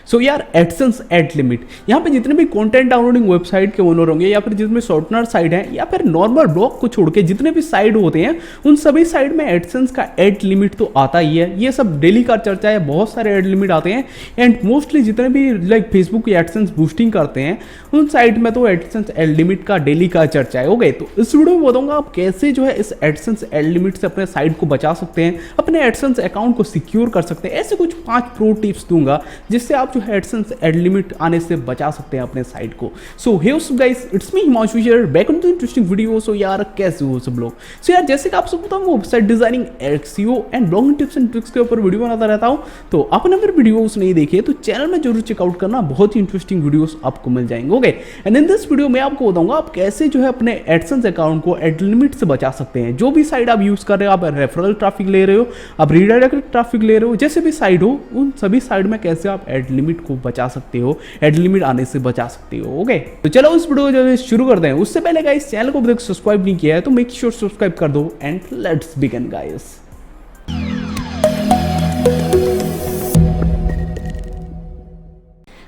सो यार AdSense add limit, यहाँ पे जितने भी कंटेंट डाउनलोडिंग वेबसाइट के ओनर होंगे या फिर जितने शॉर्टनर साइट हैं या फिर नॉर्मल ब्लॉग को छोड़ के जितने भी साइट होते हैं उन सभी साइट में एडसेंस का एड लिमिट तो आता ही है। ये सब डेली का चर्चा है, बहुत सारे एड लिमिट आते हैं एंड मोस्टली जितने भी लाइक फेसबुक की एडसेंस बूस्टिंग करते हैं उन साइट में तो एडसेंस एड लिमिट का डेली का चर्चा है। ओके, तो इस वीडियो में बताऊंगा आप कैसे जो है इस एडसेंस एड लिमिट से अपने साइट को बचा सकते हैं, अपने एडसेंस अकाउंट को सिक्योर कर सकते हैं। ऐसे कुछ 5 प्रो टिप्स दूंगा जिससे आप जो है एडसेंस एड लिमिट आने से बचा सकते हैं अपने साइट को। So hey guys, it's me Himanshu share back on the interesting video. So यार कैसे हो सब लोग? सो यार जैसे कि आप सब पता हूं website designing, SEO and blogging tips and tricks के ऊपर वीडियो बनाता रहता हूं। तो आपने अगर वीडियोस नहीं देखे तो चैनल में जरूर चेकआउट करना, बहुत ही इंटरेस्टिंग वीडियोस आपको मिल जाएंगे। Okay, and in this video में आपको बताऊंगा आप कैसे जो है अपने एडसेंस अकाउंट को एड लिमिट से बचा सकते हैं। जो भी साइट आप यूज कर रहे हो, आप रेफरल ट्रैफिक ले रहे हो, आप रीडायरेक्ट ट्रैफिक ले रहे हो, जैसे भी साइट हो उन सभी साइट में कैसे आप एड लिमिट को बचा सकते हो, एड लिमिट आने से बचा सकते हो। ओके, तो चलो इस वीडियो को शुरू करते हैं। उससे पहले गाइस चैनल को अभी तक सब्सक्राइब नहीं किया है तो मेक श्योर सब्सक्राइब कर दो एंड लेट्स बिगिन गाइस।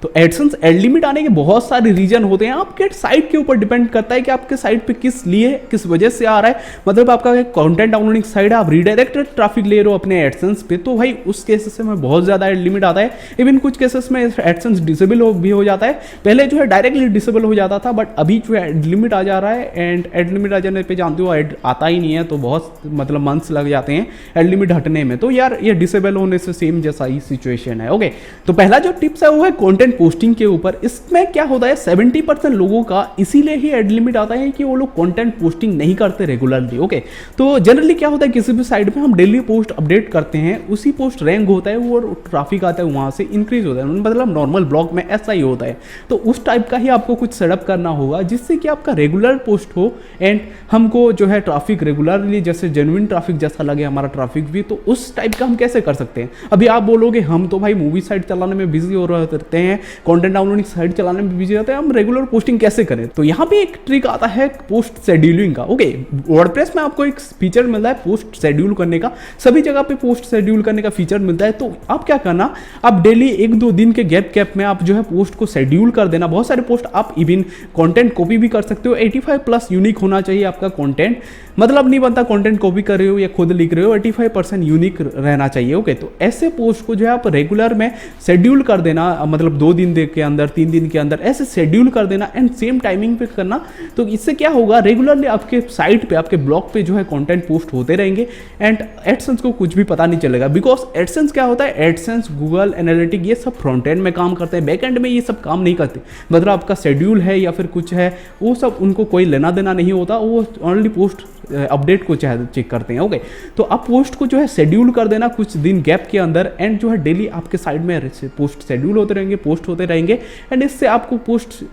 तो एडसेंस एड लिमिट आने के बहुत सारे रीजन होते हैं, आपके साइट के ऊपर डिपेंड करता है कि आपके साइट पे किस लिए किस वजह से आ रहा है। मतलब आपका कंटेंट डाउनलोडिंग साइट है, आप रीडायरेक्टेड ट्रैफिक ले रहे हो अपने एडसेंस पे, तो भाई उस केसेस में बहुत ज़्यादा एड लिमिट आता है। इवन कुछ केसेस में एडसेंस डिसेबल भी हो जाता है। पहले जो है डायरेक्टली डिसेबल हो जाता था, बट अभी जो है एड लिमिट आ जा रहा है एंड एड लिमिट आ जाने पर जानते हो एड आता ही नहीं है, तो बहुत मतलब मंथ्स लग जाते हैं एड लिमिट हटने में। तो यार ये डिसेबल होने से सेम जैसा ही सिचुएशन है। ओके, तो पहला जो टिप्स है वो है कंटेंट पोस्टिंग के ऊपर। इसमें क्या होता है 70% लोगों का इसीलिए ही एड लिमिट आता है कि वो लोग कंटेंट पोस्टिंग नहीं करते रेगुलरली। ओके, तो जनरली क्या होता है किसी भी साइट पे हम डेली पोस्ट अपडेट करते हैं, उसी पोस्ट रैंक होता है वो ट्रैफिक आता है वहां से इंक्रीज होता है। मतलब नॉर्मल ब्लॉग में ऐसा ही होता है। तो उस टाइप का ही आपको कुछ सेटअप करना होगा जिससे कि आपका रेगुलर पोस्ट हो एंड हमको जो है ट्रैफिक रेगुलरली जैसे जेन्युइन ट्रैफिक जैसा लगे हमारा ट्रैफिक भी। तो उस टाइप का हम कैसे कर सकते हैं? अभी आप बोलोगे हम तो भाई मूवी साइट चलाने में बिजी हो रहते हैं, कंटेंट डाउनलोडिंग साइट चलाने में बिजी रहते हैं, हम रेगुलर पोस्टिंग कैसे करें? तो यहाँ पे एक ट्रिक आता है पोस्ट शेड्यूलिंग का। ओके, वर्डप्रेस में आपको एक फीचर मिलता है पोस्ट शेड्यूल करने का, सभी जगह पे पोस्ट शेड्यूल करने का फीचर मिलता है। तो आप क्या करना, आप डेली 1-2 दिन के गैप में आप जो है पोस्ट को शेड्यूल कर देना। बहुत सारे पोस्ट आप इवन कंटेंट कॉपी भी कर सकते हो। 85+ यूनिक होना चाहिए आपका कंटेंट, मतलब नहीं बनता कंटेंट कॉपी कर रहे हो या खुद लिख रहे हो, 85% यूनिक रहना चाहिए। ओके, तो ऐसे पोस्ट को जो है आप रेगुलर में शेड्यूल कर देना, मतलब 2 दिन के अंदर 3 दिन के अंदर ऐसे शेड्यूल कर देना एंड सेम टाइमिंग पे करना। तो इससे क्या होगा, रेगुलरली आपके साइट पे आपके ब्लॉग पे जो है कंटेंट पोस्ट होते रहेंगे एंड एडसेंस को कुछ भी पता नहीं चलेगा। बिकॉज एडसेंस क्या होता है, एडसेंस गूगल एनालिटिक ये सब फ्रंट एंड में काम करते हैं, बैक एंड में ये सब काम नहीं करते। मतलब आपका शेड्यूल है या फिर कुछ है वो सब उनको कोई लेना देना नहीं होता, वो ओनली पोस्ट अपडेट को चेक करते हैं। ओके, तो आप पोस्ट को जो है शेड्यूल कर देना कुछ दिन गैप के अंदर एंड जो है डेली आपके साइड में पोस्ट शेड्यूल होते रहेंगे, पोस्ट होते रहेंगे एंड इससे आपको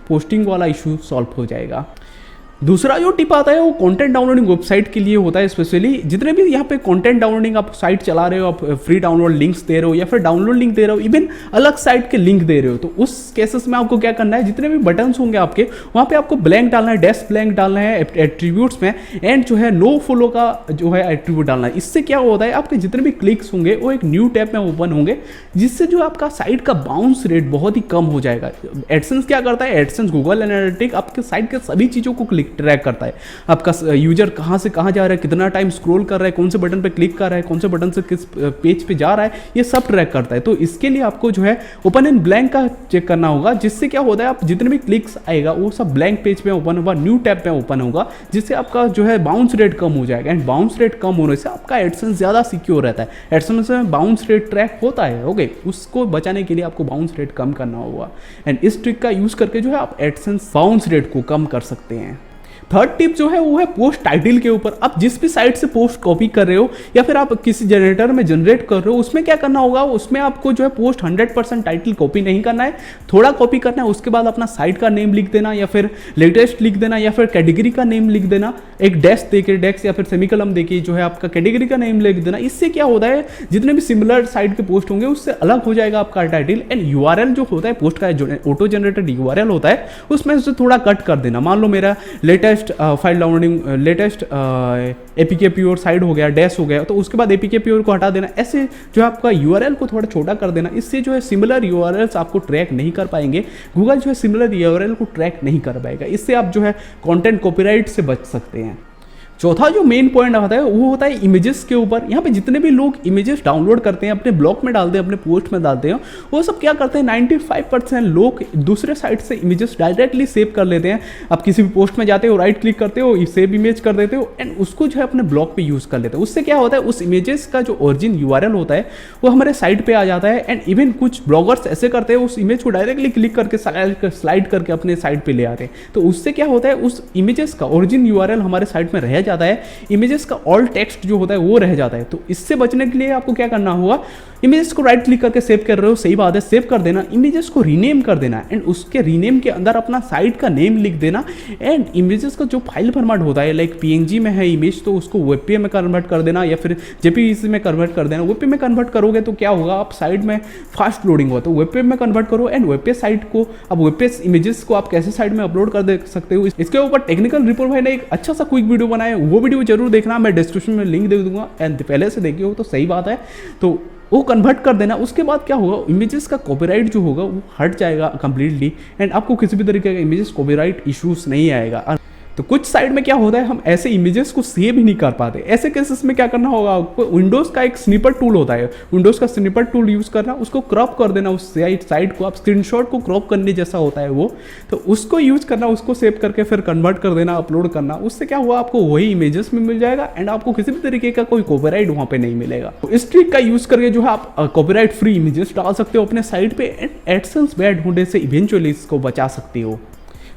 पोस्टिंग वाला इशू सॉल्व हो जाएगा। दूसरा जो टिप आता है वो कंटेंट डाउनलोडिंग वेबसाइट के लिए होता है। स्पेशली जितने भी यहाँ पे कंटेंट डाउनलोडिंग आप साइट चला रहे हो, आप फ्री डाउनलोड लिंक्स दे रहे हो या फिर डाउनलोड लिंक दे रहे हो, इवन अलग साइट के लिंक दे रहे हो, तो उस केसेस में आपको क्या करना है, जितने भी बटन्स होंगे आपके वहाँ पे आपको ब्लैंक डालना है, डैश ब्लैंक डालना है एट्रीब्यूट्स में एंड जो है नो फॉलो का जो है एट्रीब्यूट डालना है। इससे क्या होता है आपके जितने भी क्लिक्स होंगे वो एक न्यू टैब में ओपन होंगे, जिससे जो आपका साइट का बाउंस रेट बहुत ही कम हो जाएगा। एडसेंस क्या करता है, एडसेंस गूगल एनालिटिक आपके साइट के सभी चीज़ों को ट्रैक करता है। आपका यूजर कहां से कहां जा रहा है, कितना टाइम स्क्रॉल कर रहा है, कौन से बटन पे क्लिक कर रहा है, कौन से बटन से किस पेज पे जा रहा है, ये सब ट्रैक करता है। तो इसके लिए आपको जो है ओपन इन ब्लैंक का चेक करना होगा, जिससे क्या होता है आप जितने भी क्लिक्स आएगा वो सब ब्लैंक पेज पे ओपन होगा, न्यू टैब पे ओपन होगा, जिससे आपका जो है बाउंस रेट कम हो जाएगा एंड बाउंस रेट कम होने से आपका एडसेंस ज़्यादा सिक्योर रहता है। एडसेंस में बाउंस रेट ट्रैक होता है। ओके, उसको बचाने के लिए आपको बाउंस रेट कम करना होगा एंड इस ट्रिक का यूज़ करके जो है आप एडसेंस बाउंस रेट को कम कर सकते हैं। थर्ड टिप जो है वो है पोस्ट टाइटल के ऊपर। आप जिस भी साइट से पोस्ट कॉपी कर रहे हो या फिर आप किसी जनरेटर में जनरेट कर रहे हो, उसमें क्या करना होगा, उसमें आपको जो है पोस्ट 100% टाइटल कॉपी नहीं करना है, थोड़ा कॉपी करना है। उसके बाद अपना साइट का नेम लिख देना या फिर लेटेस्ट लिख देना या फिर कैटेगरी का नेम लिख देना, एक डैश देके डैश या फिर सेमीकोलन देके जो है आपका कैटेगरी का नेम लिख देना। इससे क्या होता है जितने भी सिमिलर साइट के पोस्ट होंगे उससे अलग हो जाएगा आपका टाइटल। एंड यूआरएल जो होता है पोस्ट का जो ऑटो जनरेटेड यूआरएल होता है उसमें से थोड़ा कट कर देना। मान लो मेरा latest latest file downloading, latest APK pure side हो गया, डैश हो गया, तो उसके बाद एपीके प्योर को हटा देना। ऐसे जो आपका यूआरएल को थोड़ा छोटा कर देना, इससे जो है सिमिलर यूआरएल्स आपको ट्रैक नहीं कर पाएंगे, गूगल जो है सिमिलर यूआरएल को ट्रैक नहीं कर पाएगा। इससे आप जो है कंटेंट कॉपीराइट से बच सकते हैं। चौथा जो मेन पॉइंट आता है वो होता है इमेजेस के ऊपर। यहाँ पे जितने भी लोग इमेजेस डाउनलोड करते हैं, अपने ब्लॉग में डालते हैं, अपने पोस्ट में डालते हैं, वो सब क्या करते हैं, 95% लोग दूसरे साइट से इमेजेस डायरेक्टली सेव कर लेते हैं। आप किसी भी पोस्ट में जाते हो, राइट क्लिक करते हो, सेव इमेज कर देते हो एंड उसको जो है अपने ब्लॉग पे यूज़ कर लेते हो। उससे क्या होता है, उस इमेजेस का जो ओरिजिन यूआरएल होता है वो हमारे साइट पर आ जाता है। एंड इवन कुछ ब्लॉगर्स ऐसे करते हैं, उस इमेज को डायरेक्टली क्लिक करके स्लाइड करके अपने साइट पर ले आते हैं। तो उससे क्या होता है, उस इमेजेस का ओरिजिन यूआरएल हमारे साइट में रह जाता है, का ऑल टेक्स्ट जो होता है वो रह जाता है। तो इससे बचने के लिए आपको क्या करना होगा, इमेजेस को राइट क्लिक करके सेव कर रहे हो, सही बात है, सेव कर देना, इमेजेस को रीनेम कर देना एंड उसके रीनेम के अंदर अपना साइट का नेम लिख देना। एंड इमेजेस का जो फाइल फॉर्मेट होता है, लाइक पीएनजी में है इमेज, तो उसको वेबपे में कन्वर्ट कर देना या फिर जेपीईजी में कन्वर्ट कर देना। वेबपे में कन्वर्ट करोगे तो क्या होगा, आप साइट में फास्ट लोडिंग होगा, तो वेबपे में कन्वर्ट करो एंड वेबपे साइट को, अब वेबपे इमेजेस को आप कैसे साइट में अपलोड कर दे सकते हो, इसके ऊपर टेक्निकल रिपोर्ट भाई ने एक अच्छा सा क्विक वीडियो बनाया, वो वीडियो जरूर देखना, मैं डिस्क्रिप्शन में लिंक दे दूंगा एंड पहले से देखिए हो तो सही बात है, तो वो कन्वर्ट कर देना। उसके बाद क्या होगा, इमेजेस का कॉपीराइट जो होगा वो हट जाएगा कंप्लीटली एंड आपको किसी भी तरीके का इमेजेस कॉपीराइट इश्यूज नहीं आएगा। तो कुछ साइड में क्या होता है, हम ऐसे इमेजेस को सेव ही नहीं कर पाते। ऐसे केसेस में क्या करना होगा, आपको विंडोज़ का एक स्निपर टूल होता है, विंडोज़ का स्निपर टूल यूज़ करना, उसको क्रॉप कर देना, उस साइड को आप स्क्रीनशॉट को क्रॉप करने जैसा होता है वो, तो उसको यूज़ करना, उसको सेव करके फिर कन्वर्ट कर देना, अपलोड करना। उससे क्या हुआ, आपको वही इमेजेस में मिल जाएगा एंड आपको किसी भी तरीके का कोई कॉपीराइट वहाँ पे नहीं मिलेगा। तो इस ट्रिक का यूज़ करके जो है आप कॉपीराइट फ्री इमेजेस डाल सकते हो अपने साइट पे एंड एडसेंस बैड होने से इवेंचुअली इसको बचा सकते हो।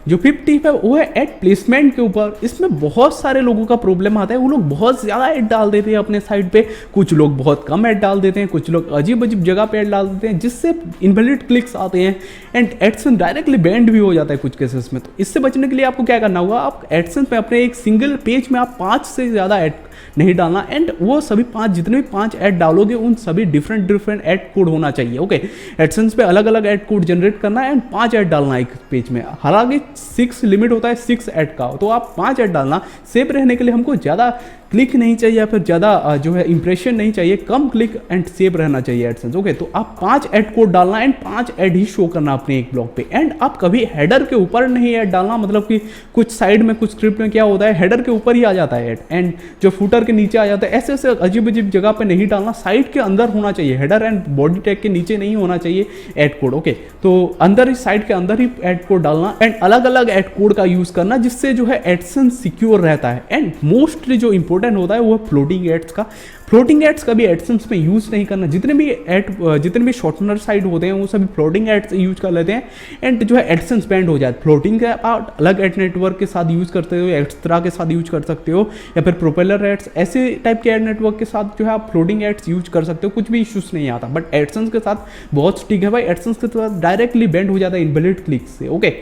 जो 5th टिप है वो है एड प्लेसमेंट के ऊपर। इसमें बहुत सारे लोगों का प्रॉब्लम आता है, वो लोग बहुत ज़्यादा ऐड डाल देते हैं अपने साइट पे, कुछ लोग बहुत कम ऐड डाल देते हैं, कुछ लोग अजीब अजीब जगह पे ऐड डाल देते हैं जिससे इनवैलिड क्लिक्स आते हैं एंड एडसेंस डायरेक्टली बैंड भी हो जाता है कुछ केसेस में। तो इससे बचने के लिए आपको क्या करना होगा, आप एडसेंस में अपने एक सिंगल पेज में आप 5 से ज़्यादा ऐड नहीं डालना एंड वो सभी 5 जितने भी 5 ऐड डालोगे उन सभी डिफरेंट ऐड कोड होना चाहिए। ओके, एडसेंस पे अलग अलग ऐड कोड जनरेट करना है एंड 5 ऐड डालना एक पेज में। हालांकि 6 लिमिट होता है 6 ऐड का, तो आप 5 ऐड डालना। सेव रहने के लिए हमको ज़्यादा क्लिक नहीं चाहिए या फिर ज़्यादा जो है इंप्रेशन नहीं चाहिए, कम क्लिक एंड सेव रहना चाहिए एडसेंस। ओके, तो आप 5 ऐड कोड डालना एंड 5 ऐड ही शो करना अपने एक ब्लॉग पे एंड आप कभी हेडर के ऊपर नहीं ऐड डालना। मतलब कि कुछ साइड में कुछ स्क्रिप्ट में क्या होता है, हेडर के ऊपर ही आ जाता है ऐड एंड जो फूटर के नीचे आ जाता है, ऐसे ऐसे अजीब अजीब जगह पे नहीं डालना, साइट के अंदर होना चाहिए, हेडर एंड बॉडी टैग के नीचे नहीं होना चाहिए ऐड कोड। ओके, तो अंदर ही साइट के अंदर ही ऐड कोड डालना एंड अलग अलग ऐड कोड का यूज करना जिससे जो है एडसेंस सिक्योर रहता है। एंड मोस्टली जो इंपॉर्टेंट होता है वो फ्लोटिंग एड्स का। फ्लोटिंग एड्स कभी एडसेंस में यूज नहीं करना। जितने भी शॉर्टनर साइट होते हैं वो सभी फ्लोटिंग एड्स यूज कर लेते हैं एंड जो है एडसेंस बैंड हो जाए। फ्लोटिंग का आप अलग एड नेटवर्क के साथ यूज करते हो, एक्स्ट्रा के साथ यूज कर सकते हो या फिर प्रोपेलर एड्स, ऐसे टाइप के एड नेटवर्क के साथ जो है आप फ्लोटिंग एड्स यूज कर सकते हो, कुछ भी इश्यूज नहीं आता। बट एडसेंस के साथ बहुत स्टिक है भाई, एडसेंस के साथ डायरेक्टली बैंड हो जाता है इनवैलिड क्लिक से। ओके,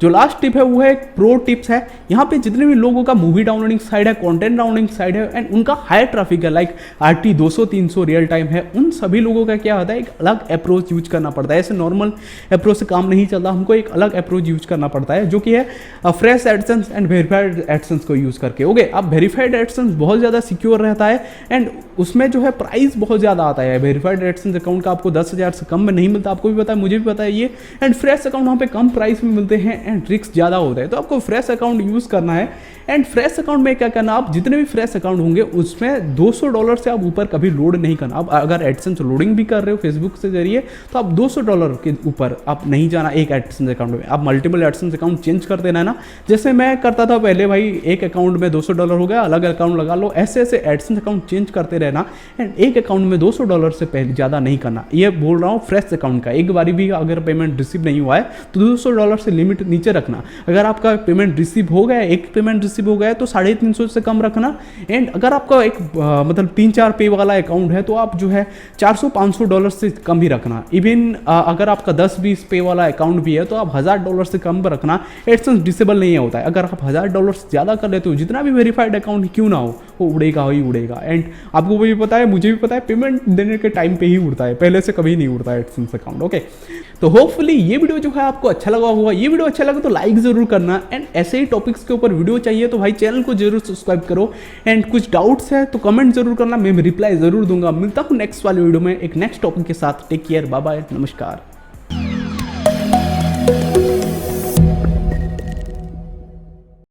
जो लास्ट टिप है वो है प्रो टिप्स है। यहाँ पे जितने भी लोगों का मूवी डाउनलोडिंग साइट है, कंटेंट डाउनलोडिंग साइट है एंड उनका हाई ट्रैफिक है, लाइक RT 200-300 रियल टाइम है, उन सभी लोगों का क्या होता है, एक अलग अप्रोच यूज करना पड़ता है। ऐसे नॉर्मल अप्रोच से काम नहीं चलता, हमको एक अलग अप्रोच यूज करना पड़ता है जो कि है fresh AdSense and verified AdSense को यूज करके। ओके, अब वेरीफाइड एडसेंस बहुत ज़्यादा सिक्योर रहता है एंड उसमें जो है प्राइस बहुत ज़्यादा आता है। वेरीफाइड एडसेंस अकाउंट का आपको 10,000 से कम में नहीं मिलता, आपको भी पता है, मुझे भी पता है ये। एंड फ्रेश अकाउंट वहाँ पे कम प्राइस में मिलते हैं एंड रिस्क ज़्यादा होता है, तो आपको फ्रेश अकाउंट यूज़ करना है। एंड फ्रेश अकाउंट में क्या करना, आप जितने भी फ्रेश अकाउंट होंगे उसमें $200 से आप ऊपर कभी लोड नहीं करना। आप अगर एडसेंस लोडिंग भी कर रहे हो फेसबुक से जरिए तो आप $200 के ऊपर आप नहीं जाना एक एडसेंस अकाउंट में। आप मल्टीपल एडसेंस अकाउंट चेंज कर देना है ना, जैसे मैं करता था पहले भाई, एक अकाउंट में $200 हो गया, अलग अकाउंट लगा लो, ऐसे ऐसे एडसेंस अकाउंट चेंज करते रहना एंड एक अकाउंट में $200 से पहले ज़्यादा नहीं करना। ये बोल रहा हूँ फ्रेश अकाउंट का। एक बारी भी अगर पेमेंट रिसीव नहीं हुआ है तो $200 से लिमिट नीचे रखना। अगर आपका पेमेंट रिसीव हो गया, एक पेमेंट रिसीव हो गया तो 350 से कम रखना। एंड अगर आपका एक मतलब 3-4 पे वाला अकाउंट है तो आप जो है $400-500 से कम ही रखना। इवन अगर आपका 10-20 पे वाला अकाउंट भी है तो आप $1000 से कम रखना। एडसेंस डिसेबल नहीं होता है। अगर आप $1000 से ज़्यादा कर लेते हो, जितना भी वेरीफाइड अकाउंट क्यों ना हो, वो उड़ेगा ही उड़ेगा। एंड आपको भी पता है, मुझे भी पता है, पेमेंट देने के टाइम पे ही उड़ता है, पहले से कभी नहीं उड़ता है एडसेंस अकाउंट। ओके, तो होपफुली ये वीडियो जो है आपको अच्छा लगा होगा। ये वीडियो अच्छा लगा तो लाइक जरूर करना, एंड ऐसे ही टॉपिक्स के ऊपर वीडियो चाहिए तो भाई चैनल को जरूर सब्सक्राइब करो, एंड कुछ डाउट्स है तो कमेंट जरूर करना, मैं रिप्लाई जरूर दूंगा। मिलता हूँ नेक्स्ट वाले वीडियो में एक नेक्स्ट टॉपिक के साथ। टेक केयर, बाय बाय, नमस्कार।